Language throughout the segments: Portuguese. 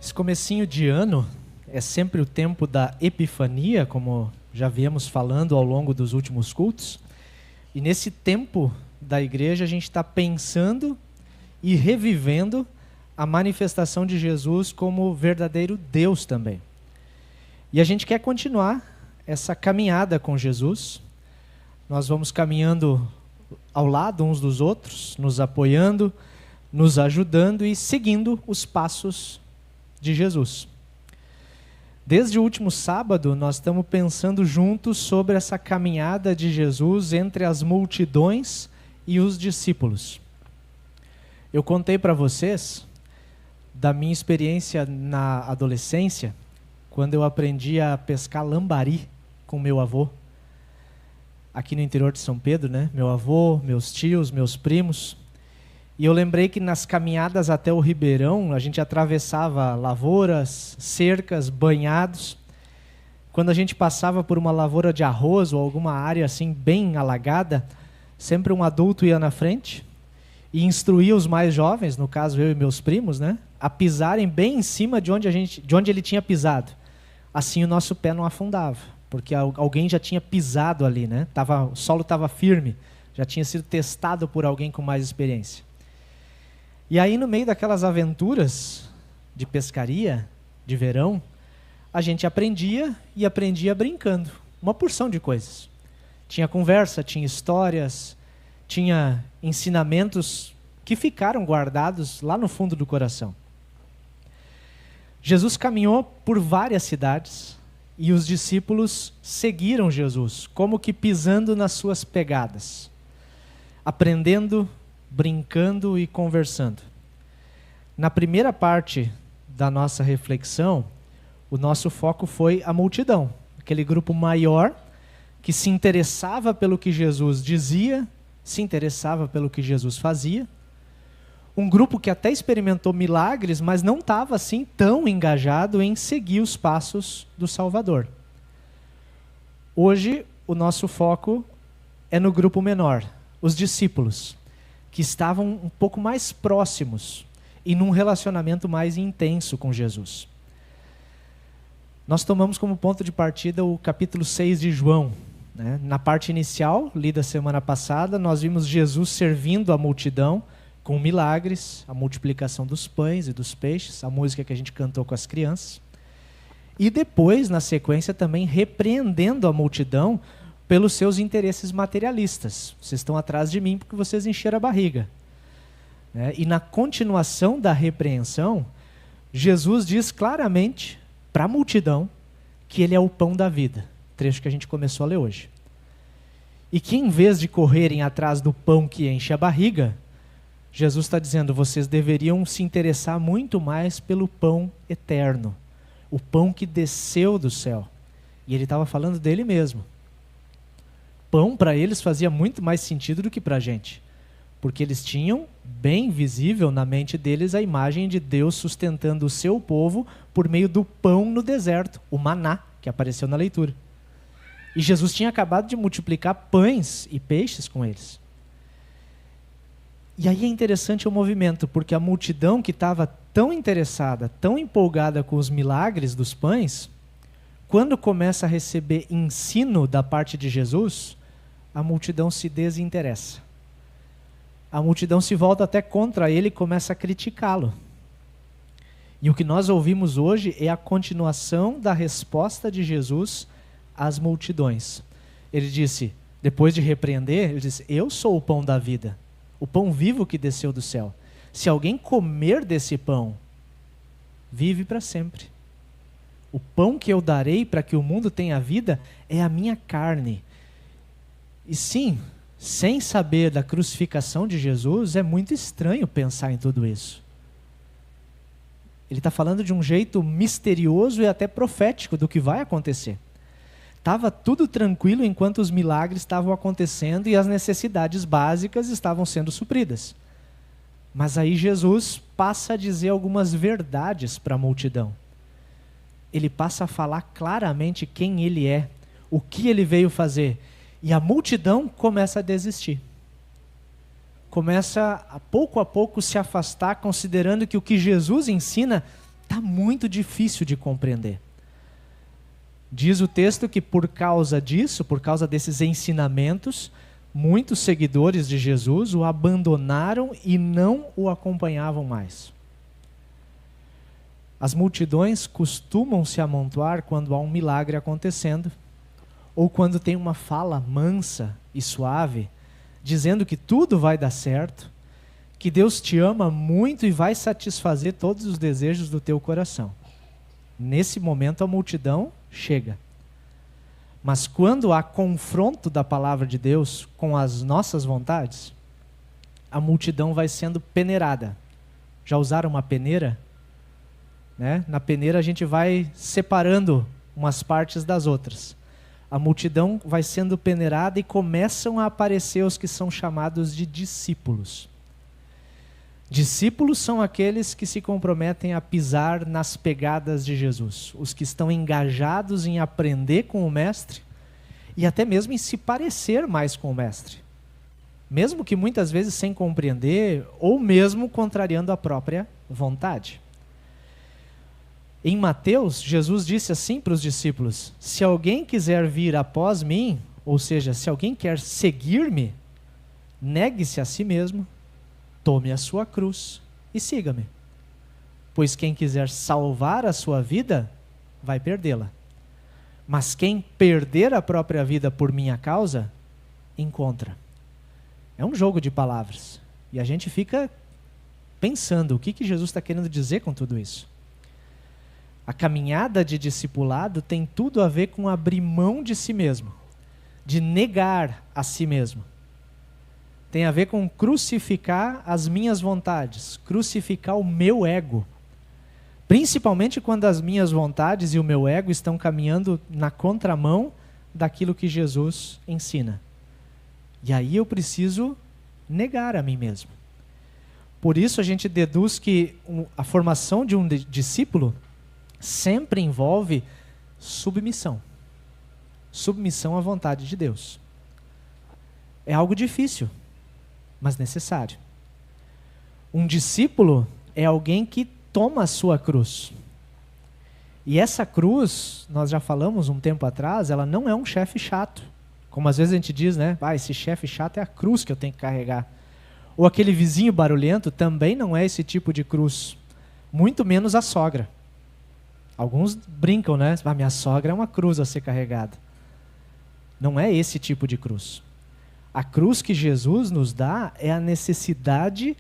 Esse comecinho de ano é sempre o tempo da Epifania, como já viemos falando ao longo dos últimos cultos. E nesse tempo da igreja a gente está pensando e revivendo a manifestação de Jesus como verdadeiro Deus também. E a gente quer continuar essa caminhada com Jesus. Nós vamos caminhando ao lado uns dos outros, nos apoiando, nos ajudando e seguindo os passos de Jesus. Desde o último sábado, nós estamos pensando juntos sobre essa caminhada de Jesus entre as multidões e os discípulos. Eu contei para vocês da minha experiência na adolescência, quando eu aprendi a pescar lambari com meu avô, aqui no interior de São Pedro, né? Meu avô, meus tios, meus primos. E eu lembrei que nas caminhadas até o Ribeirão, a gente atravessava lavouras, cercas, banhados. Quando a gente passava por uma lavoura de arroz ou alguma área assim bem alagada, sempre um adulto ia na frente e instruía os mais jovens, no caso eu e meus primos, né, a pisarem bem em cima de onde ele tinha pisado. Assim o nosso pé não afundava, porque alguém já tinha pisado ali, né? O solo estava firme, já tinha sido testado por alguém com mais experiência. E aí, no meio daquelas aventuras de pescaria, de verão, a gente aprendia e aprendia brincando. Uma porção de coisas. Tinha conversa, tinha histórias, tinha ensinamentos que ficaram guardados lá no fundo do coração. Jesus caminhou por várias cidades e os discípulos seguiram Jesus, como que pisando nas suas pegadas, aprendendo, brincando e conversando. Na primeira parte da nossa reflexão, o nosso foco foi a multidão, aquele grupo maior que se interessava pelo que Jesus dizia, se interessava pelo que Jesus fazia. Um grupo que até experimentou milagres, mas não estava assim tão engajado em seguir os passos do Salvador. Hoje, o nosso foco é no grupo menor, os discípulos, que estavam um pouco mais próximos e num relacionamento mais intenso com Jesus. Nós tomamos como ponto de partida o capítulo 6 de João, né? Na parte inicial, lida semana passada, nós vimos Jesus servindo a multidão com milagres, a multiplicação dos pães e dos peixes, a música que a gente cantou com as crianças. E depois, na sequência, também repreendendo a multidão pelos seus interesses materialistas. Vocês estão atrás de mim porque vocês encheram a barriga. E na continuação da repreensão, Jesus diz claramente para a multidão que ele é o pão da vida. Trecho que a gente começou a ler hoje. E que em vez de correrem atrás do pão que enche a barriga, Jesus está dizendo, vocês deveriam se interessar muito mais pelo pão eterno, o pão que desceu do céu. E ele estava falando dele mesmo. Pão para eles fazia muito mais sentido do que para a gente, porque eles tinham bem visível na mente deles a imagem de Deus sustentando o seu povo por meio do pão no deserto, o maná, que apareceu na leitura. E Jesus tinha acabado de multiplicar pães e peixes com eles. E aí é interessante o movimento, porque a multidão que estava tão interessada, tão empolgada com os milagres dos pães, quando começa a receber ensino da parte de Jesus, a multidão se desinteressa. A multidão se volta até contra ele e começa a criticá-lo. E o que nós ouvimos hoje é a continuação da resposta de Jesus às multidões. Ele disse, depois de repreender, ele disse, eu sou o pão da vida, o pão vivo que desceu do céu. Se alguém comer desse pão, vive para sempre. O pão que eu darei para que o mundo tenha vida é a minha carne. E sim, sem saber da crucificação de Jesus, é muito estranho pensar em tudo isso. Ele está falando de um jeito misterioso e até profético do que vai acontecer. Estava tudo tranquilo enquanto os milagres estavam acontecendo e as necessidades básicas estavam sendo supridas. Mas aí Jesus passa a dizer algumas verdades para a multidão. Ele passa a falar claramente quem ele é, o que ele veio fazer. E a multidão começa a desistir. Começa a pouco se afastar, considerando que o que Jesus ensina Está muito difícil de compreender. Diz o texto que por causa disso, por causa desses ensinamentos, muitos seguidores de Jesus o abandonaram e não o acompanhavam mais. As multidões costumam se amontoar quando há um milagre acontecendo, ou quando tem uma fala mansa e suave, dizendo que tudo vai dar certo, que Deus te ama muito e vai satisfazer todos os desejos do teu coração. Nesse momento a multidão chega. Mas quando há confronto da palavra de Deus com as nossas vontades, a multidão vai sendo peneirada. Já usaram uma peneira? Né? Na peneira a gente vai separando umas partes das outras. A multidão vai sendo peneirada e começam a aparecer os que são chamados de discípulos. Discípulos são aqueles que se comprometem a pisar nas pegadas de Jesus, os que estão engajados em aprender com o Mestre e até mesmo em se parecer mais com o Mestre, mesmo que muitas vezes sem compreender ou mesmo contrariando a própria vontade. Em Mateus, Jesus disse assim para os discípulos: se alguém quiser vir após mim, ou seja, se alguém quer seguir-me, negue-se a si mesmo, tome a sua cruz e siga-me. Pois quem quiser salvar a sua vida, vai perdê-la. Mas quem perder a própria vida por minha causa, encontra. É um jogo de palavras. E a gente fica pensando, o que Jesus está querendo dizer com tudo isso? A caminhada de discipulado tem tudo a ver com abrir mão de si mesmo, de negar a si mesmo. Tem a ver com crucificar as minhas vontades, crucificar o meu ego. Principalmente quando as minhas vontades e o meu ego estão caminhando na contramão daquilo que Jesus ensina. E aí eu preciso negar a mim mesmo. Por isso a gente deduz que a formação de um discípulo sempre envolve submissão. Submissão à vontade de Deus. É algo difícil, mas necessário. Um discípulo é alguém que toma a sua cruz. E essa cruz, nós já falamos um tempo atrás, ela não é um chefe chato. Como às vezes a gente diz, né? Esse chefe chato é a cruz que eu tenho que carregar. Ou aquele vizinho barulhento também não é esse tipo de cruz. Muito menos a sogra. Alguns brincam, né? Minha sogra é uma cruz a ser carregada. Não é esse tipo de cruz. A cruz que Jesus nos dá é a necessidade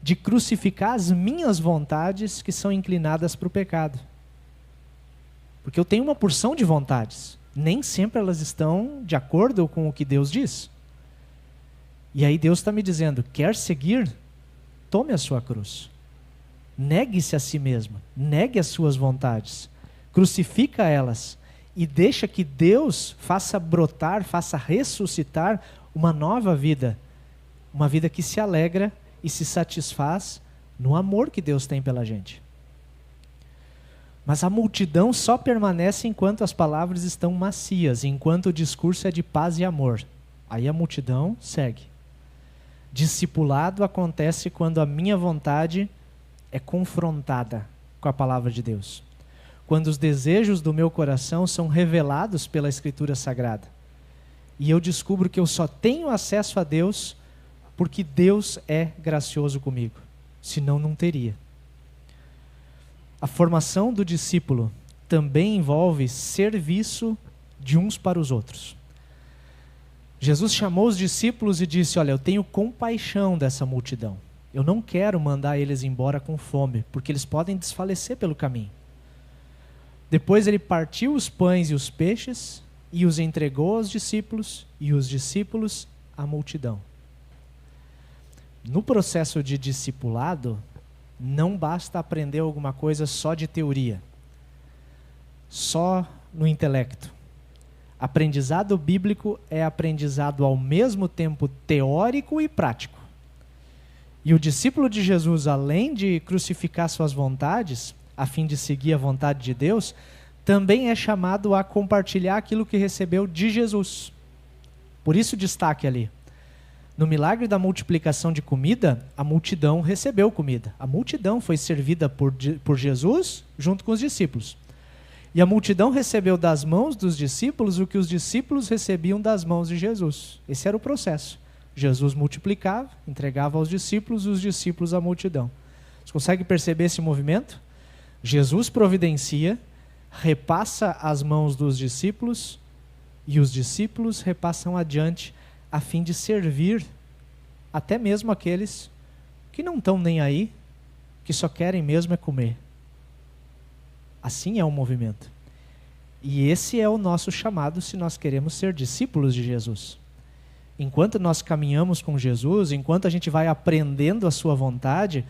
de crucificar as minhas vontades que são inclinadas para o pecado. Porque eu tenho uma porção de vontades. Nem sempre elas estão de acordo com o que Deus diz. E aí Deus está me dizendo, quer seguir? Tome a sua cruz. Negue-se a si mesmo. Negue as suas vontades. Crucifica elas. E deixa que Deus faça brotar, faça ressuscitar uma nova vida. Uma vida que se alegra e se satisfaz no amor que Deus tem pela gente. Mas a multidão só permanece enquanto as palavras estão macias, enquanto o discurso é de paz e amor. Aí a multidão segue. Discipulado acontece quando a minha vontade é confrontada com a palavra de Deus. Quando os desejos do meu coração são revelados pela Escritura Sagrada. E eu descubro que eu só tenho acesso a Deus porque Deus é gracioso comigo. Senão não teria. A formação do discípulo também envolve serviço de uns para os outros. Jesus chamou os discípulos e disse, olha, eu tenho compaixão dessa multidão. Eu não quero mandar eles embora com fome, porque eles podem desfalecer pelo caminho. Depois ele partiu os pães e os peixes e os entregou aos discípulos e os discípulos à multidão. No processo de discipulado, não basta aprender alguma coisa só de teoria, só no intelecto. Aprendizado bíblico é aprendizado ao mesmo tempo teórico e prático. E o discípulo de Jesus, além de crucificar suas vontades, a fim de seguir a vontade de Deus, também é chamado a compartilhar aquilo que recebeu de Jesus. Por isso destaque ali. No milagre da multiplicação de comida, a multidão recebeu comida. A multidão foi servida por Jesus junto com os discípulos. E a multidão recebeu das mãos dos discípulos o que os discípulos recebiam das mãos de Jesus. Esse era o processo. Jesus multiplicava, entregava aos discípulos, e os discípulos à multidão. Você consegue perceber esse movimento? Jesus providencia, repassa às mãos dos discípulos, e os discípulos repassam adiante, a fim de servir até mesmo aqueles que não estão nem aí, que só querem mesmo é comer. Assim é o movimento. E esse é o nosso chamado se nós queremos ser discípulos de Jesus. Enquanto nós caminhamos com Jesus, enquanto a gente vai aprendendo a sua vontade,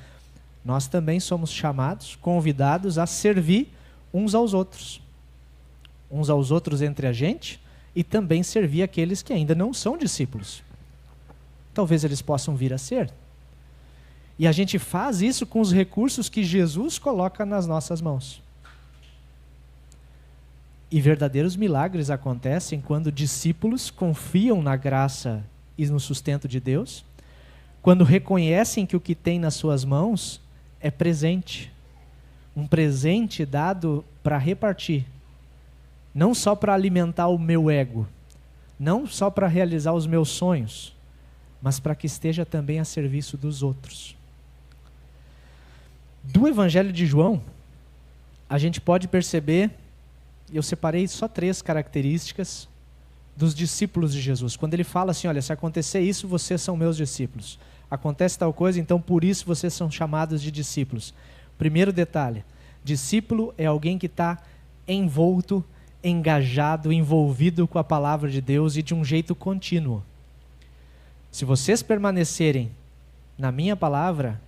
nós também somos chamados, convidados a servir uns aos outros. Uns aos outros entre a gente, e também servir aqueles que ainda não são discípulos. Talvez eles possam vir a ser. E a gente faz isso com os recursos que Jesus coloca nas nossas mãos. E verdadeiros milagres acontecem quando discípulos confiam na graça e no sustento de Deus, quando reconhecem que o que tem nas suas mãos é presente. Um presente dado para repartir. Não só para alimentar o meu ego, não só para realizar os meus sonhos, mas para que esteja também a serviço dos outros. Do Evangelho de João, a gente pode perceber, eu separei só 3 características dos discípulos de Jesus. Quando ele fala assim, olha, se acontecer isso, vocês são meus discípulos. Acontece tal coisa, então por isso vocês são chamados de discípulos. Primeiro detalhe, discípulo é alguém que está envolto, engajado, envolvido com a palavra de Deus e de um jeito contínuo. Se vocês permanecerem na minha palavra,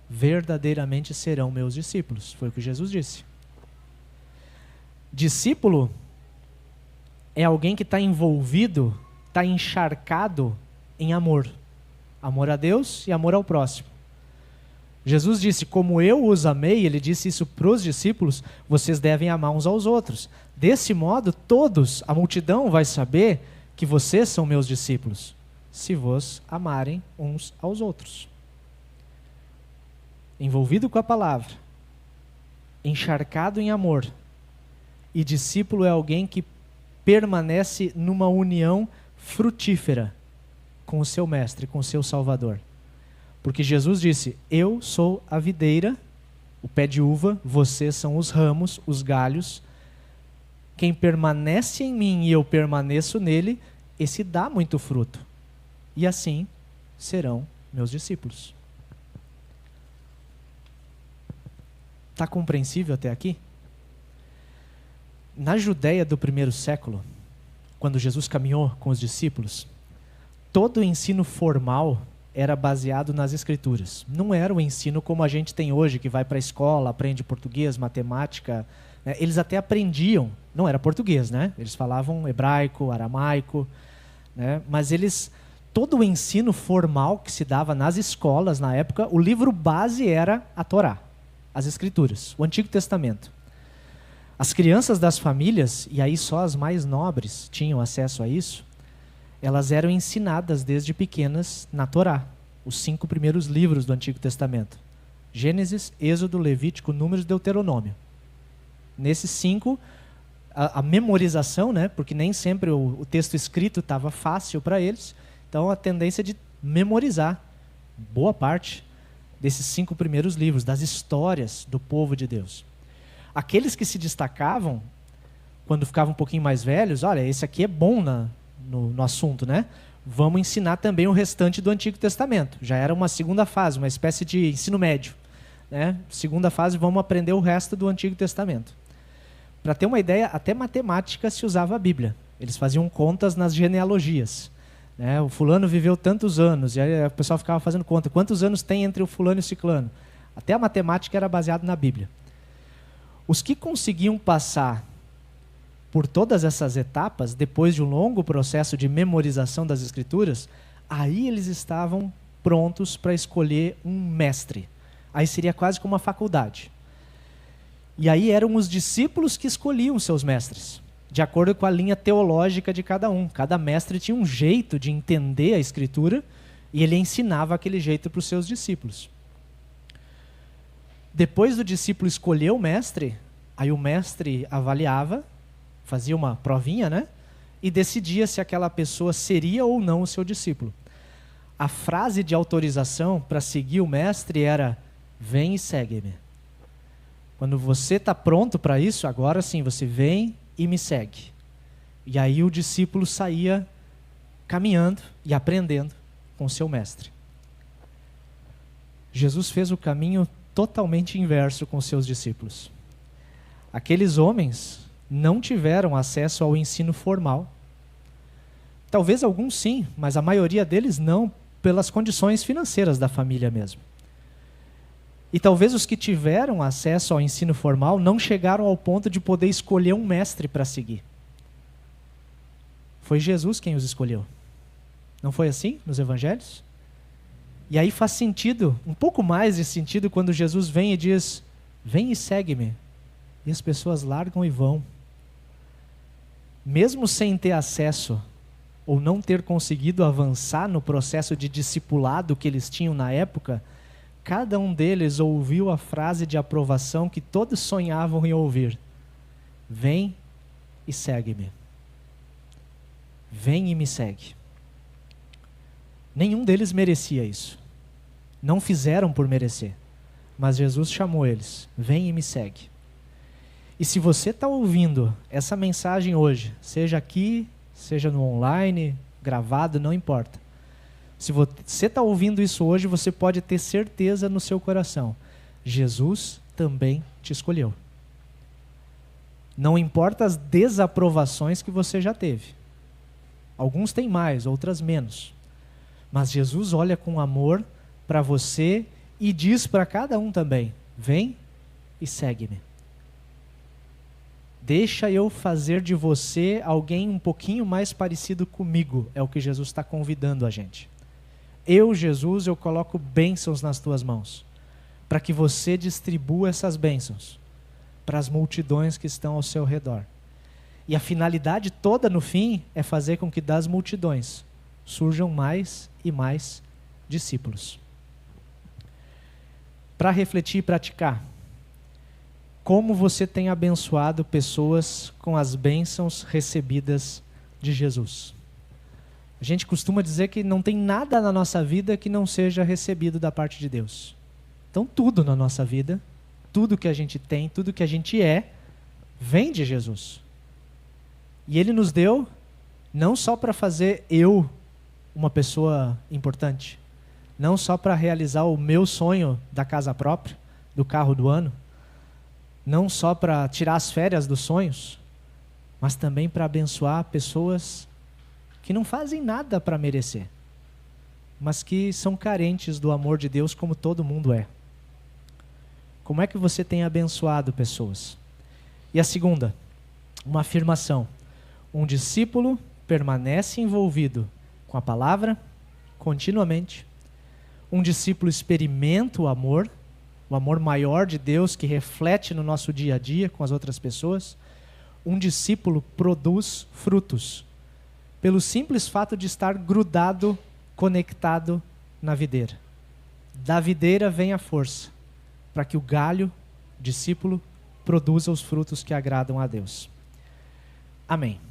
verdadeiramente serão meus discípulos. Foi o que Jesus disse. Discípulo é alguém que está envolvido, está encharcado em amor. Amor a Deus e amor ao próximo. Jesus disse, como eu os amei, ele disse isso para os discípulos, vocês devem amar uns aos outros. Desse modo, todos, a multidão vai saber que vocês são meus discípulos, se vos amarem uns aos outros. Envolvido com a palavra, encharcado em amor, e discípulo é alguém que permanece numa união frutífera com o seu mestre, com o seu Salvador. Porque Jesus disse, eu sou a videira, o pé de uva, vocês são os ramos, os galhos. Quem permanece em mim e eu permaneço nele, esse dá muito fruto. E assim serão meus discípulos. Está compreensível até aqui? Na Judéia do primeiro século, quando Jesus caminhou com os discípulos, todo o ensino formal era baseado nas Escrituras. Não era o ensino como a gente tem hoje, que vai para a escola, aprende português, matemática. Né? Eles até aprendiam, não era português, né? Eles falavam hebraico, aramaico, né? Mas todo o ensino formal que se dava nas escolas na época, o livro base era a Torá, as Escrituras, o Antigo Testamento. As crianças das famílias, e aí só as mais nobres tinham acesso a isso, elas eram ensinadas desde pequenas na Torá, os 5 primeiros livros do Antigo Testamento. Gênesis, Êxodo, Levítico, Números e Deuteronômio. Nesses 5, a memorização, né, porque nem sempre o texto escrito estava fácil para eles, então a tendência de memorizar boa parte desses 5 primeiros livros, das histórias do povo de Deus. Aqueles que se destacavam, quando ficavam um pouquinho mais velhos, olha, esse aqui é bom no assunto, né? Vamos ensinar também o restante do Antigo Testamento. Já era uma segunda fase, uma espécie de ensino médio, né? Segunda fase, vamos aprender o resto do Antigo Testamento. Para ter uma ideia, até matemática se usava a Bíblia. Eles faziam contas nas genealogias, né? O fulano viveu tantos anos, e aí o pessoal ficava fazendo conta. Quantos anos tem entre o fulano e o ciclano? Até a matemática era baseada na Bíblia. Os que conseguiam passar por todas essas etapas, depois de um longo processo de memorização das Escrituras, aí eles estavam prontos para escolher um mestre. Aí seria quase como uma faculdade. E aí eram os discípulos que escolhiam seus mestres, de acordo com a linha teológica de cada um. Cada mestre tinha um jeito de entender a Escritura E ele ensinava aquele jeito para os seus discípulos. Depois do discípulo escolher o mestre, aí o mestre avaliava, fazia uma provinha, né? E decidia se aquela pessoa seria ou não o seu discípulo. A frase de autorização para seguir o mestre era: vem e segue-me. Quando você está pronto para isso, agora sim, você vem e me segue. E aí o discípulo saía caminhando e aprendendo com o seu mestre. Jesus fez o caminho totalmente inverso com os seus discípulos. Aqueles homens não tiveram acesso ao ensino formal. Talvez alguns sim, mas a maioria deles não, pelas condições financeiras da família mesmo. E talvez os que tiveram acesso ao ensino formal não chegaram ao ponto de poder escolher um mestre para seguir. Foi Jesus quem os escolheu. Não foi assim nos evangelhos? E aí faz sentido, um pouco mais de sentido, quando Jesus vem e diz: vem e segue-me. E as pessoas largam e vão. Mesmo sem ter acesso, ou não ter conseguido avançar no processo de discipulado que eles tinham na época, cada um deles ouviu a frase de aprovação que todos sonhavam em ouvir: vem e segue-me. Vem e me segue. Nenhum deles merecia isso. Não fizeram por merecer. Mas Jesus chamou eles: vem e me segue. E se você está ouvindo essa mensagem hoje, seja aqui, seja no online, gravado, não importa. Se você está ouvindo isso hoje, você pode ter certeza no seu coração: Jesus também te escolheu. Não importa as desaprovações que você já teve. Alguns têm mais, outras menos. Mas Jesus olha com amor para você e diz para cada um também: vem e segue-me. Deixa eu fazer de você alguém um pouquinho mais parecido comigo, é o que Jesus está convidando a gente. Eu, Jesus, eu coloco bênçãos nas tuas mãos, para que você distribua essas bênçãos para as multidões que estão ao seu redor. E a finalidade toda no fim é fazer com que das multidões surjam mais e mais discípulos. Para refletir e praticar, como você tem abençoado pessoas com as bênçãos recebidas de Jesus? A gente costuma dizer que não tem nada na nossa vida que não seja recebido da parte de Deus. Então tudo na nossa vida, tudo que a gente tem, tudo que a gente é, vem de Jesus. E Ele nos deu não só para fazer eu uma pessoa importante, não só para realizar o meu sonho da casa própria, do carro do ano, não só para tirar as férias dos sonhos, mas também para abençoar pessoas que não fazem nada para merecer, mas que são carentes do amor de Deus como todo mundo é. Como é que você tem abençoado pessoas? E a segunda, uma afirmação: um discípulo permanece envolvido com a palavra continuamente. Um discípulo experimenta o amor maior de Deus que reflete no nosso dia a dia com as outras pessoas. Um discípulo produz frutos, pelo simples fato de estar grudado, conectado na videira. Da videira vem a força, para que o galho, discípulo, produza os frutos que agradam a Deus. Amém.